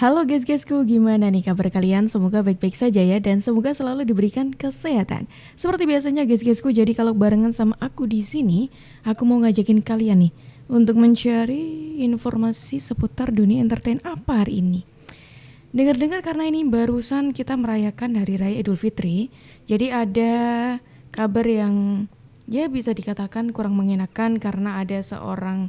Halo guys-guysku, gimana nih kabar kalian? Semoga baik-baik saja ya, dan semoga selalu diberikan kesehatan. Seperti biasanya guys-guysku, jadi kalau barengan sama aku di sini, aku mau ngajakin kalian nih untuk mencari informasi seputar dunia entertain apa hari ini. Dengar-dengar karena ini barusan kita merayakan Hari Raya Idul Fitri, jadi ada kabar yang ya bisa dikatakan kurang mengenakan karena ada seorang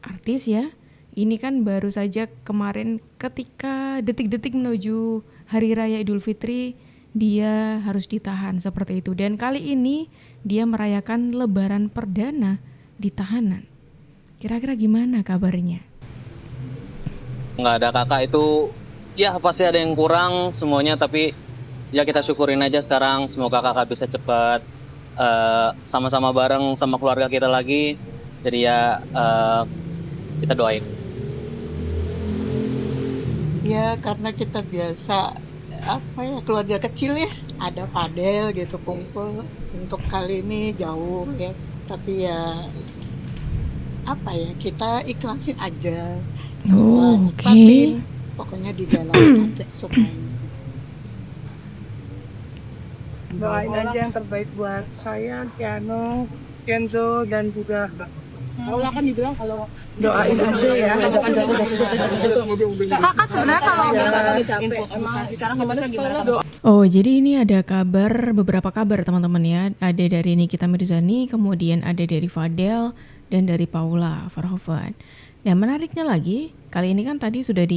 artis ya. Ini kan baru saja kemarin ketika detik-detik menuju Hari Raya Idul Fitri dia harus ditahan seperti itu. Dan kali ini dia merayakan lebaran perdana di tahanan. Kira-kira gimana kabarnya? Nggak ada kakak itu ya pasti ada yang kurang semuanya, tapi ya kita syukurin aja sekarang. Semoga kakak bisa cepat sama-sama bareng sama keluarga kita lagi. Jadi ya kita doain. Ya karena kita biasa keluarga kecil ya, ada padel gitu kumpul. Untuk kali ini jauh ya, tapi ya kita ikhlasin aja. Nikmatin, pokoknya di jalan aja semuanya. Doain aja yang terbaik buat saya, Tiano, Kenzo, dan juga Paula. Kan dibilang kalau doain aja ya. Kakak sebenarnya kalau capek, emang sekarang gimana? Oh, jadi ini ada kabar, beberapa kabar teman-teman ya. Ada dari Nikita Mirzani, kemudian ada dari Fadel, dan dari Paula Verhoeven. Dan menariknya lagi, kali ini kan tadi sudah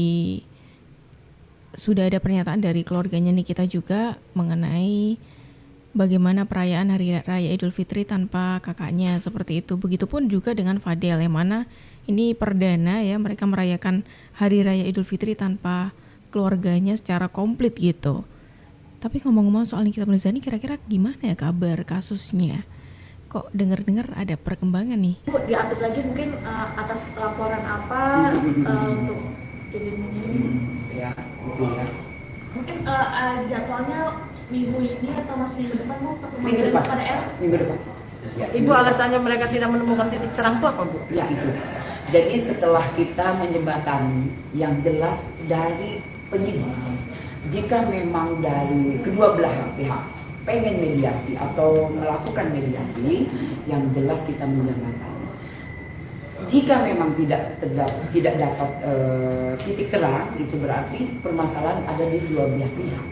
ada pernyataan dari keluarganya Nikita juga mengenai bagaimana perayaan Hari Raya Idul Fitri tanpa kakaknya, seperti itu. Begitupun juga dengan Fadel, yang mana ini perdana ya mereka merayakan Hari Raya Idul Fitri tanpa keluarganya secara komplit gitu. Tapi ngomong-ngomong soal Nikita Mirzani, kira-kira gimana ya kabar kasusnya? Kok dengar-dengar ada perkembangan nih? Bu, diupdate lagi mungkin atas laporan apa untuk jadi ini? Ya, gitu ya. Mungkin jadwalnya minggu ini atau masih minggu depan, Bu? Minggu depan. Pada R? Minggu depan. Ya, Ibu alasannya mereka tidak menemukan titik cerang itu apa, Bu? ya itu. Jadi setelah kita menjembatani yang jelas dari penyidik, jika memang dari kedua belah pihak pengen mediasi atau melakukan mediasi, yang jelas kita menjembatani. Jika memang tidak dapat titik terang, itu berarti permasalahan ada di dua belah pihak,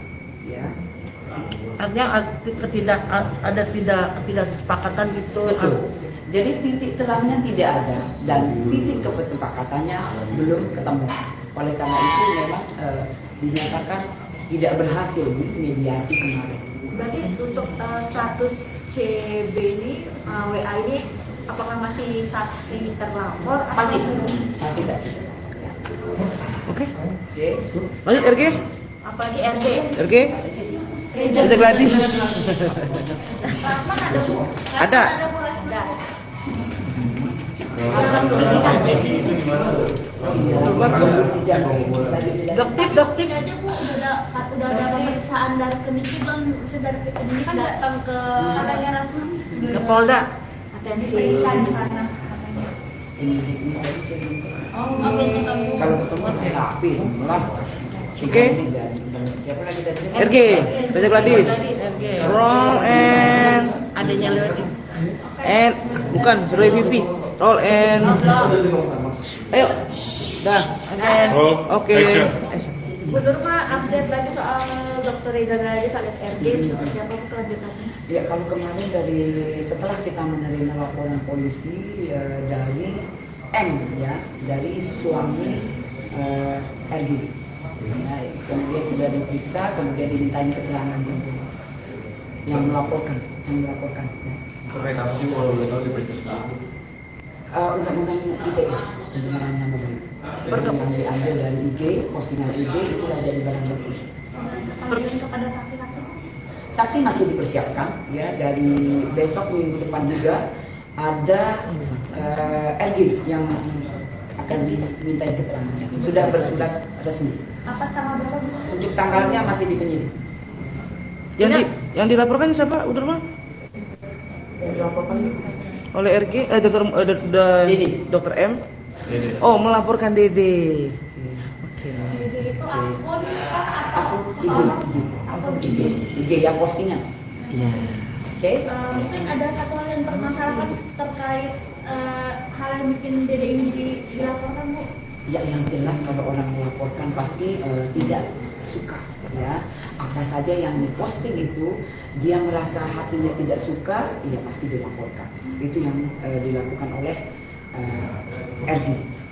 ya. Artinya ada ketidaksepakatan gitu. Betul. Jadi titik terangnya tidak ada dan titik kesepakatannya belum ketemu. Oleh karena itu memang dinyatakan tidak berhasil di mediasi kemarin. Berarti untuk status CB ini, WA ini, apakah masih saksi terlapor? Masih saksi. Oke. Oke. Lanjut RG. Apa di RD? RG. Kita Gladys. Rasman ada, Bu? Ada. Ada. Doktif. Aja, Bu, udah ada pemeriksaan dari penyidik, belum? Sudah dari penyidik datang ke katanya Rasman Ke Polda. atensi periksa di sana katanya. Oke, ketemu. Kalau ketemu rapi lah. Oke. Siapa lagi tadi? RG. Kita Gladys. Roll and adanya lewat and bukan Surya Vivi. Roll and ayo. Dah. And oke. Bu Nurma, update lagi soal Dr. Reza Naradis alias RG, seperti apa kelanjutannya? Ya, kalau kemarin setelah kita menerima laporan polisi dari M ya, dari suami RG. Ya, kemudian sudah diperiksa, kemudian dimintain keterangan yang melaporkan. Ya. Terkait apa sih kalau boleh tahu diperiksa? Undang-undang ITE, pencemaran nama baik. Yang diambil dari IG, postingan IG itulah jadi barang bukti. Panggilan kepada saksi-saksi? Saksi masih dipersiapkan ya, dari besok minggu depan juga ada RG yang akan diminta keterangan. Sudah bersurat resmi. Apa tanggal berapa, Bu? Untuk tanggalnya masih di penyidik. Yang dilaporkan siapa? Udah mah? Yang dilaporkan Oleh RG, Dede. Dokter M. Oh, melaporkan Dede. IG itu akun kah atau Aku seseorang? IG yang postingan. Iya. Oke. Mungkin ada satu hal yang permasalahan terkait hal yang bikin dede ini dilaporkan, Bu. Ya, yang jelas kalau orang melaporkan pasti tidak suka, ya. Apa saja yang diposting itu dia merasa hatinya tidak suka, ya pasti dilaporkan. Itu yang dilakukan oleh RG.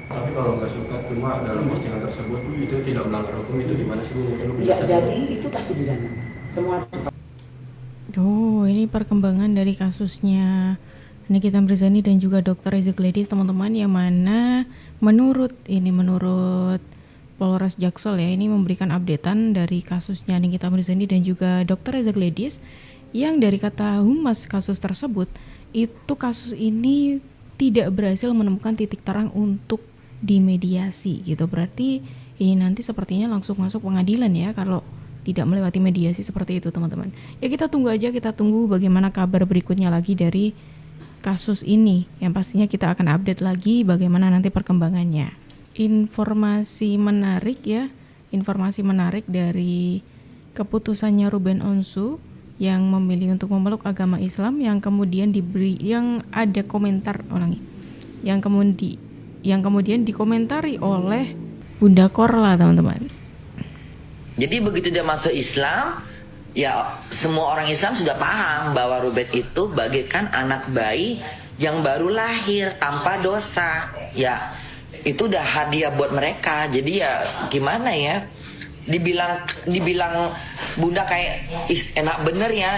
Tapi kalau nggak suka cuma dalam postingan tersebut itu tidak melanggar hukum, itu di mana sih Bu? Mungkin Bu Ya, bisa jadi itu pasti didana. Semua Oh, ini perkembangan dari kasusnya Nikita Mirzani dan juga Dr. Reza Gladys, teman-teman, yang mana menurut Polres Jaksel ya, ini memberikan updatean dari kasusnya Nikita Mirzani dan juga Dr. Reza Gladys, yang dari kata humas kasus tersebut, itu kasus ini tidak berhasil menemukan titik terang untuk dimediasi gitu. Berarti ini nanti sepertinya langsung masuk pengadilan ya kalau tidak melewati mediasi seperti itu, teman-teman. Ya kita tunggu aja, kita tunggu bagaimana kabar berikutnya lagi dari kasus ini. Yang pastinya kita akan update lagi bagaimana nanti perkembangannya. Informasi menarik ya, informasi menarik dari keputusannya Ruben Onsu yang memilih untuk memeluk agama Islam, yang kemudian yang ada komentar yang kemudian dikomentari oleh Bunda Korla, teman-teman. Jadi begitu dia masuk Islam, ya semua orang Islam sudah paham bahwa Ruben itu bagaikan anak bayi yang baru lahir tanpa dosa. Ya, itu udah hadiah buat mereka. Jadi ya gimana ya? Dibilang Bunda kayak enak bener ya,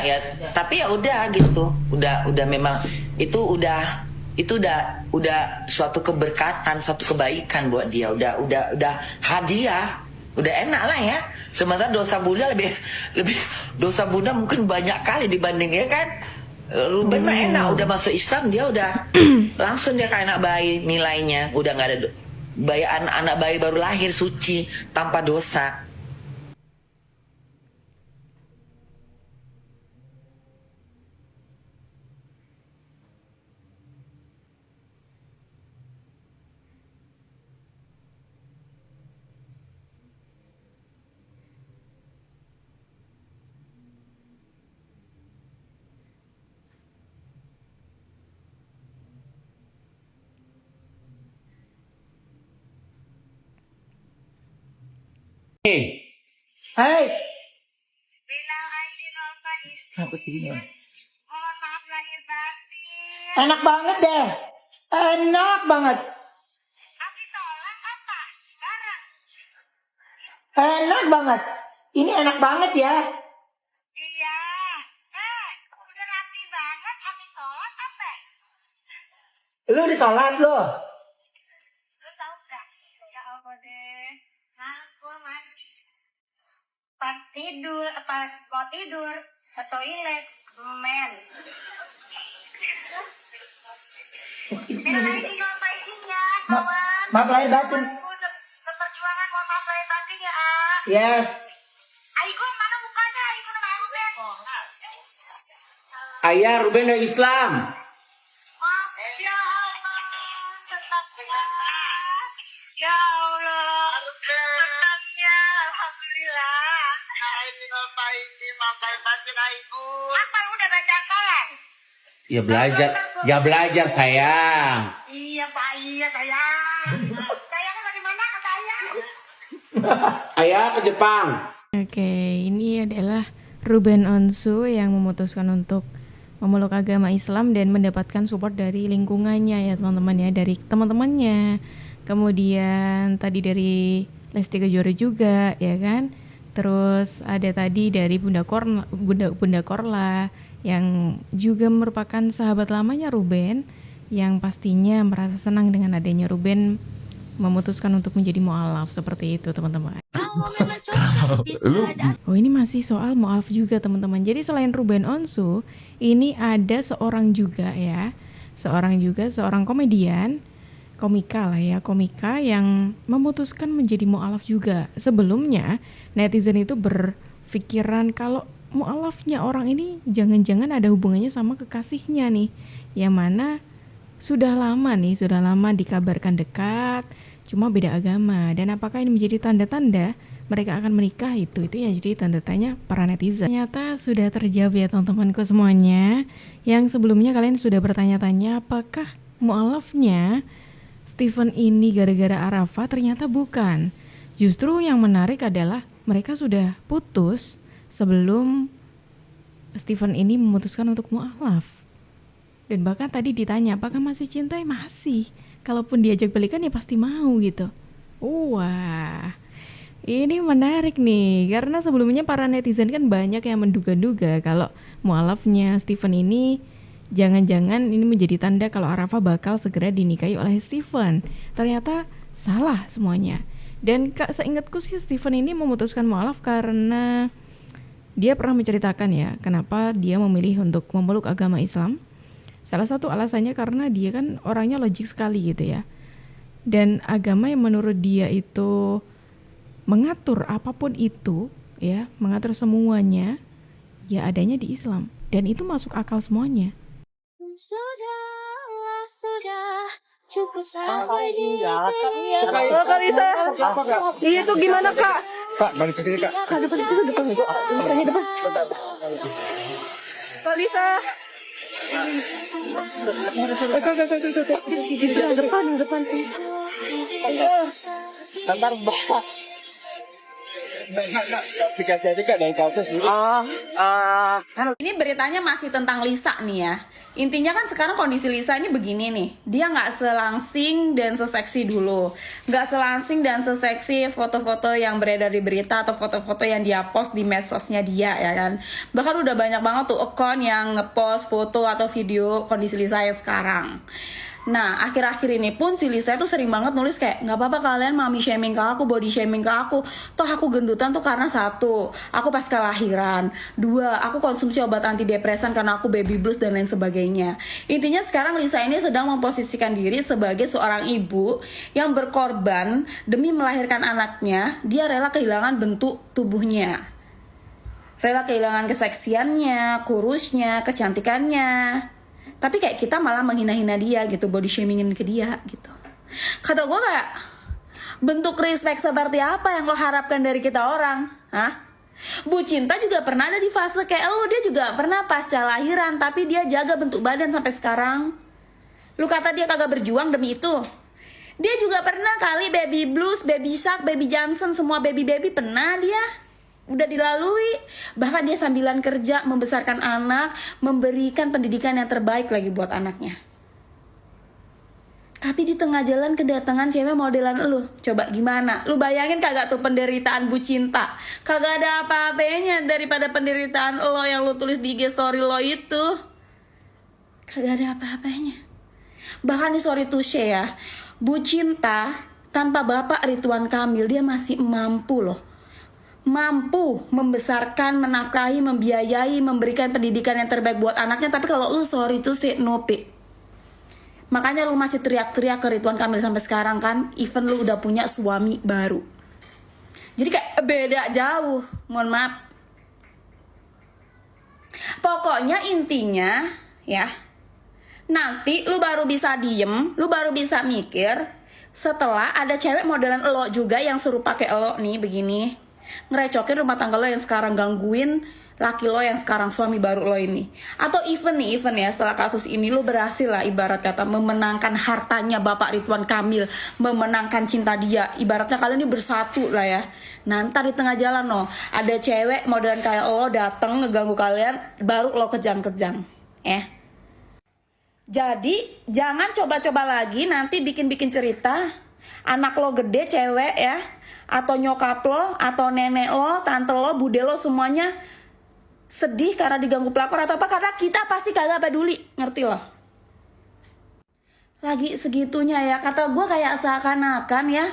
tapi ya udah gitu. Udah memang itu udah suatu keberkatan, suatu kebaikan buat dia. Udah hadiah. Udah enak lah ya. Sementara dosa Bunda lebih dosa Bunda mungkin banyak kali dibandingnya kan. Ruben mah enak, udah masuk Islam dia udah langsung dia kayak anak bayi nilainya. Udah nggak ada anak bayi baru lahir suci tanpa dosa. Hai. Bilang ID Nova Apa jadinya? mohon maaf lahir batin. Enak banget deh. Enak banget. Abi tolak apa? Bareng. Enak banget. Ini enak banget ya. Iya. Udah rapi banget. Abi tolak apa? Lu udah sholat lo. Lu tahu gak? Ya Allah deh. Aku mandi. Pas mau tidur ke toilet, men. Bilang ID Nova isinya, kawan. Maaf lahir batin. Seperjuangan mohon maaf lahir batin ya, Yes. Aigo mana mukanya? Aigo nama Ruben. Ayah Ruben dari Islam. Maaf, ya Allah. Tetapnya. Ya Allah. Tetapnya. Alhamdulillah. Apa lu udah baca Al-Quran? Ya belajar sayang. Iya Pak, iya sayang. Sayangnya dari mana ke saya? Ayah ke Jepang. Oke, ini adalah Ruben Onsu yang memutuskan untuk memeluk agama Islam dan mendapatkan support dari lingkungannya ya teman-teman ya, dari teman-temannya. Kemudian tadi dari Lesti Kejora juga ya kan. Terus ada tadi dari Bunda Korla yang juga merupakan sahabat lamanya Ruben, yang pastinya merasa senang dengan adanya Ruben memutuskan untuk menjadi mu'alaf seperti itu teman-teman. Oh ini masih soal mu'alaf juga teman-teman. Jadi selain Ruben Onsu, ini ada seorang komedian, komika yang memutuskan menjadi mu'alaf juga. Sebelumnya netizen itu berpikiran kalau mu'alafnya orang ini jangan-jangan ada hubungannya sama kekasihnya nih, yang mana sudah lama dikabarkan dekat. cuma beda agama. Dan apakah ini menjadi tanda-tanda mereka akan menikah? Itu ya jadi tanda tanya para netizen. Ternyata sudah terjawab ya teman-temanku semuanya. Yang sebelumnya kalian sudah bertanya-tanya apakah mu'alafnya Stephen ini gara-gara Arafah? Ternyata bukan. Justru yang menarik adalah mereka sudah putus sebelum Stephen ini memutuskan untuk mu'alaf. Dan bahkan tadi ditanya apakah masih cinta? Masih. Kalaupun diajak balikan ya pasti mau gitu. Wah, ini menarik nih, karena sebelumnya para netizen kan banyak yang menduga-duga kalau mu'alafnya Stephen ini jangan-jangan ini menjadi tanda kalau Arafah bakal segera dinikahi oleh Stephen. Ternyata salah semuanya. Dan seingatku sih Stephen ini memutuskan mu'alaf karena dia pernah menceritakan ya kenapa dia memilih untuk memeluk agama Islam. Salah satu alasannya karena dia kan orangnya logik sekali gitu ya. Dan agama yang menurut dia itu mengatur apapun itu ya, mengatur semuanya ya adanya di Islam. Dan itu masuk akal semuanya. Sudah cukup sampai di sini. Kak Lisa, itu gimana Kak? Kak, balik ke sini Kak. Kak depan itu depan. Lisanya depan. Kak Lisa. Depan. Ntar bapak. Dikasih aja Kak dari kasus dulu. Ini beritanya masih tentang Lisa nih ya. Intinya kan sekarang kondisi Lisa ini begini nih. Dia nggak selangsing dan seseksi dulu. Nggak selangsing dan seseksi foto-foto yang beredar di berita atau foto-foto yang dia post di medsosnya dia ya kan. Bahkan udah banyak banget tuh account yang ngepost foto atau video kondisi Lisa yang sekarang. Nah, akhir-akhir ini pun si Lisa tuh sering banget nulis kayak, nggak apa-apa kalian mami shaming ke aku, body shaming ke aku. Toh aku gendutan tuh karena satu, aku pasca lahiran. Dua, aku konsumsi obat antidepresan karena aku baby blues dan lain sebagainya. Intinya sekarang Lisa ini sedang memposisikan diri sebagai seorang ibu yang berkorban demi melahirkan anaknya. Dia rela kehilangan bentuk tubuhnya. Rela kehilangan keseksiannya, kurusnya, kecantikannya. Tapi kayak kita malah menghina-hina dia gitu, body shamingin ke dia gitu. Kata gue kayak, bentuk respect seperti apa yang lo harapkan dari kita orang? Hah? Bu Cinta juga pernah ada di fase kayak lo, dia juga pernah pasca lahiran, tapi dia jaga bentuk badan sampai sekarang. Lu kata dia kagak berjuang demi itu? Dia juga pernah kali baby blues, baby shark, baby Johnson, semua baby-baby pernah dia. Udah dilalui, bahkan dia sambilan kerja, membesarkan anak, memberikan pendidikan yang terbaik lagi buat anaknya. Tapi di tengah jalan kedatangan cewek modelan lu. Coba gimana? Lu bayangin kagak tuh penderitaan Bu Cinta? Kagak ada apa-apanya daripada penderitaan lo yang lu tulis di IG story lo itu. Kagak ada apa-apanya. Bahkan nih sorry to share ya, Bu Cinta tanpa Bapak Ridwan Kamil dia masih mampu loh. Mampu membesarkan, menafkahi, membiayai, memberikan pendidikan yang terbaik buat anaknya. Tapi kalau lu sorry to say no pay. Makanya lu masih teriak-teriak ke Ridwan Kamil sampai sekarang kan. Even lu udah punya suami baru. Jadi kayak beda jauh. Mohon maaf. Pokoknya intinya ya, nanti lu baru bisa diem, lu baru bisa mikir setelah ada cewek modelan elo juga yang suruh pakai elo nih begini, ngerecokin rumah tangga lo yang sekarang, gangguin laki lo yang sekarang suami baru lo ini. Atau even ya setelah kasus ini lo berhasil lah ibarat kata memenangkan hartanya Bapak Ridwan Kamil, memenangkan cinta dia. Ibaratnya kalian ini bersatu lah ya. Nah ntar di tengah jalan no, ada cewek modelan kayak lo dateng ngeganggu kalian, baru lo kejang-kejang ya. Jadi jangan coba-coba lagi nanti bikin-bikin cerita anak lo gede cewek ya, atau nyokap lo, atau nenek lo, tante lo, bude lo semuanya sedih karena diganggu pelakor atau apa, karena kita pasti kagak peduli, ngerti lo? Lagi segitunya ya, kata gue kayak seakan-akan ya,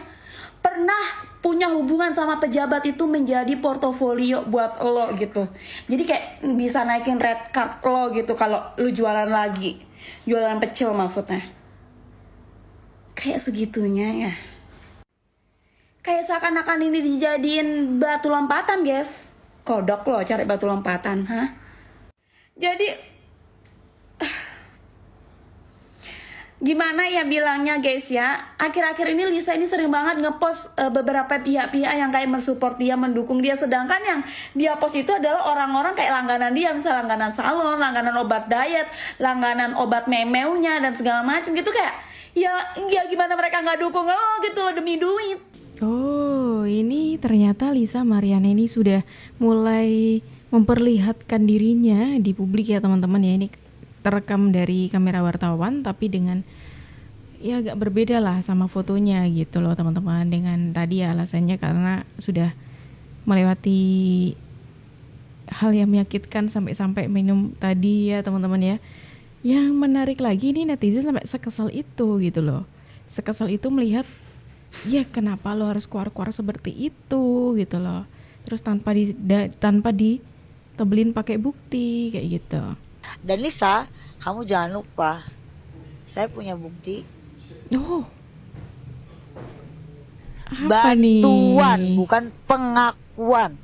pernah punya hubungan sama pejabat itu menjadi portofolio buat lo gitu. Jadi kayak bisa naikin red card lo gitu kalau lu jualan lagi, jualan pecel maksudnya. Kayak segitunya ya. Kayak seakan-akan ini dijadiin batu lompatan guys. Kodok loh cari batu lompatan, gimana ya bilangnya guys ya, akhir-akhir ini Lisa ini sering banget ngepost beberapa pihak-pihak yang kayak mensupport dia, mendukung dia, sedangkan yang dia post itu adalah orang-orang kayak langganan dia, misalnya langganan salon, langganan obat diet, langganan obat memeunya dan segala macam gitu. Kayak ya gimana mereka nggak dukung lo gitu loh demi duit. Oh, ini ternyata Lisa Mariana ini sudah mulai memperlihatkan dirinya di publik ya teman-teman ya. Ini terekam dari kamera wartawan tapi dengan ya agak berbeda lah sama fotonya gitu loh teman-teman. Dengan tadi ya alasannya karena sudah melewati hal yang menyakitkan sampai minum tadi ya teman-teman ya. Yang menarik lagi ini netizen sampai sekesal itu gitu loh. Sekesal itu melihat ya kenapa lo harus keluar-keluar seperti itu gitu loh. Terus tanpa ditebelin pakai bukti kayak gitu. Dan Lisa, kamu jangan lupa, saya punya bukti. Oh, apa bantuan, nih? Bukan pengakuan.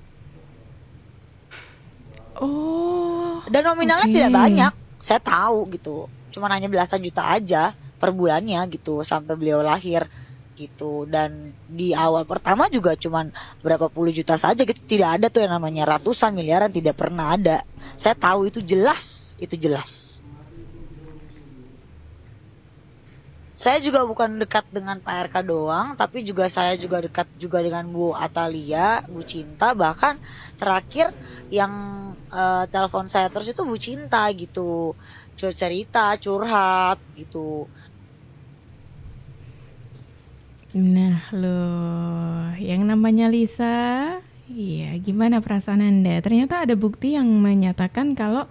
Oh. Dan nominalnya tidak banyak, saya tahu gitu. Cuma hanya belasan juta aja per bulannya gitu sampai beliau lahir gitu. Dan di awal pertama juga cuman berapa puluh juta saja gitu. Tidak ada tuh yang namanya ratusan miliaran, tidak pernah ada. Saya tahu itu jelas, itu jelas. Saya juga bukan dekat dengan Pak RK doang, tapi juga saya juga dekat juga dengan Bu Atalia, Bu Cinta, bahkan terakhir yang telepon saya terus itu Bu Cinta gitu. Cerita, curhat gitu. Nah loh, yang namanya Lisa, iya gimana perasaan Anda? Ternyata ada bukti yang menyatakan kalau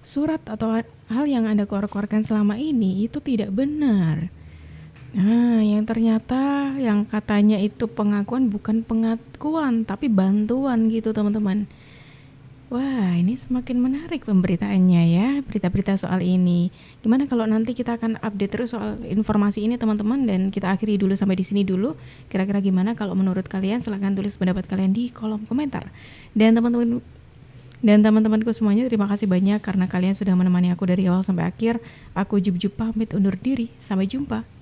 surat atau hal yang Anda keluarkan selama ini itu tidak benar. Nah, yang ternyata yang katanya itu pengakuan bukan pengakuan tapi bantuan gitu teman-teman. Wah, ini semakin menarik pemberitaannya ya, berita-berita soal ini. Gimana kalau nanti kita akan update terus soal informasi ini teman-teman, dan kita akhiri dulu sampai di sini dulu. Kira-kira gimana kalau menurut kalian? Silahkan tulis pendapat kalian di kolom komentar. Dan teman-temanku semuanya, terima kasih banyak karena kalian sudah menemani aku dari awal sampai akhir. Aku Jub pamit undur diri. Sampai jumpa.